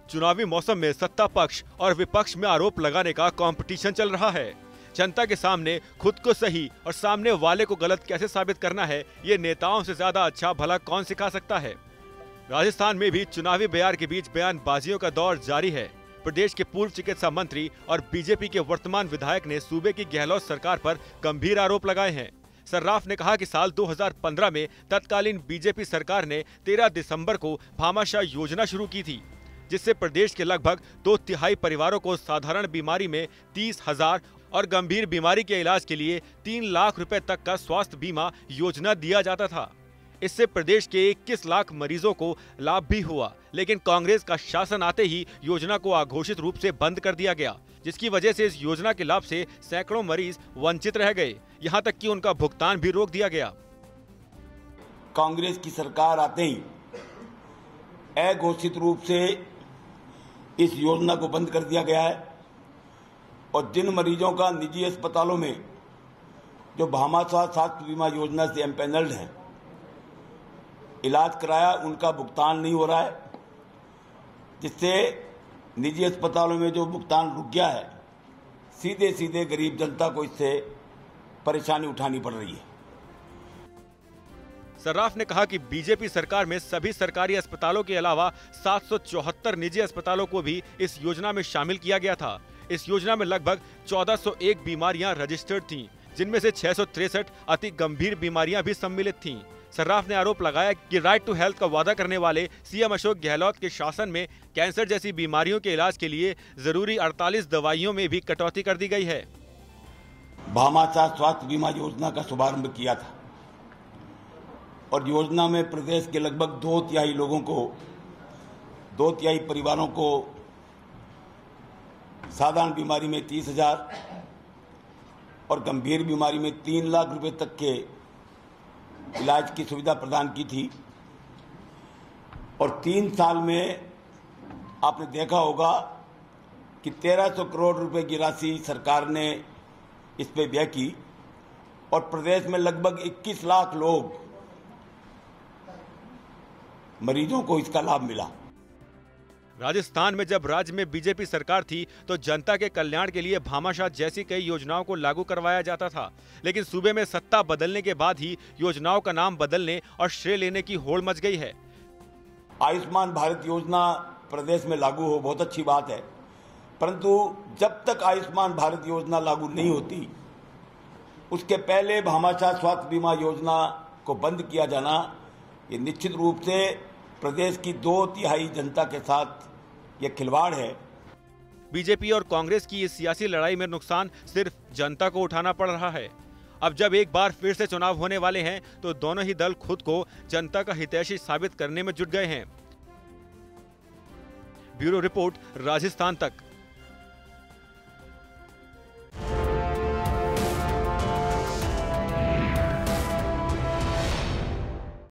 चुनावी मौसम में सत्ता पक्ष और विपक्ष में आरोप लगाने का कंपटीशन चल रहा है। जनता के सामने खुद को सही और सामने वाले को गलत कैसे साबित करना है, ये नेताओं से ज्यादा अच्छा भला कौन सिखा सकता है। राजस्थान में भी चुनावी बयार के बीच बयानबाजियों का दौर जारी है। प्रदेश के पूर्व चिकित्सा मंत्री और बीजेपी के वर्तमान विधायक ने सूबे की गहलोत सरकार पर गंभीर आरोप लगाए हैं। सर्राफ ने कहा कि साल 2015 में तत्कालीन बीजेपी सरकार ने 13 दिसंबर को भामाशाह योजना शुरू की थी, जिससे प्रदेश के लगभग 2/3 परिवारों को साधारण बीमारी में 30,000 और गंभीर बीमारी के इलाज के लिए 3 लाख रुपए तक का स्वास्थ्य बीमा योजना दिया जाता था। इससे प्रदेश के 21 लाख मरीजों को लाभ भी हुआ, लेकिन कांग्रेस का शासन आते ही योजना को अघोषित रूप से बंद कर दिया गया, जिसकी वजह से इस योजना के लाभ से सैकड़ों मरीज वंचित रह गए। यहां तक कि उनका भुगतान भी रोक दिया गया। कांग्रेस की सरकार आते ही अघोषित रूप से इस योजना को बंद कर दिया गया है और जिन मरीजों का निजी अस्पतालों में जो भामाशाह स्वास्थ्य बीमा योजना से एम्पैनल्ड है इलाज कराया, उनका भुगतान नहीं हो रहा है, जिससे निजी अस्पतालों में जो भुगतान रुक गया है, सीधे सीधे गरीब जनता को इससे परेशानी उठानी पड़ रही है। सर्राफ ने कहा कि बीजेपी सरकार में सभी सरकारी अस्पतालों के अलावा 774 निजी अस्पतालों को भी इस योजना में शामिल किया गया था। इस योजना में लगभग 1401 बीमारियां रजिस्टर्ड थीं, जिनमें से 663 अति गंभीर बीमारियां भी सम्मिलित थीं। सर्राफ ने आरोप लगाया कि राइट टू हेल्थ का वादा करने वाले सीएम अशोक गहलोत के शासन में कैंसर जैसी बीमारियों के इलाज के लिए जरूरी 48 दवाइयों में भी कटौती कर दी गई है। भामाशाह स्वास्थ्य बीमा योजना का शुभारंभ किया था और योजना में प्रदेश के लगभग 2/3 लोगों को, 2/3 परिवारों को साधारण बीमारी में 30,000 और गंभीर बीमारी में 3 लाख रुपए तक के इलाज की सुविधा प्रदान की थी। और 3 साल में आपने देखा होगा कि 1300 करोड़ रुपए की राशि सरकार ने इस पे व्यय की और प्रदेश में लगभग 21 लाख लोग मरीजों को इसका लाभ मिला। राजस्थान में जब राज्य में बीजेपी सरकार थी तो जनता के कल्याण के लिए भामाशाह जैसी कई योजनाओं को लागू करवाया जाता था, लेकिन सूबे में सत्ता बदलने के बाद ही योजनाओं का नाम बदलने और श्रेय लेने की होड़ मच गई है। आयुष्मान भारत योजना प्रदेश में लागू हो, बहुत अच्छी बात है, परंतु जब तक आयुष्मान भारत योजना लागू नहीं होती उसके पहले भामाशाह स्वास्थ्य बीमा योजना को बंद किया जाना ये निश्चित रूप से प्रदेश की 2/3 जनता के साथ ये खिलवाड़ है। बीजेपी और कांग्रेस की इस सियासी लड़ाई में नुकसान सिर्फ जनता को उठाना पड़ रहा है। अब जब एक बार फिर से चुनाव होने वाले हैं तो दोनों ही दल खुद को जनता का हितैषी साबित करने में जुट गए हैं। ब्यूरो रिपोर्ट, राजस्थान तक।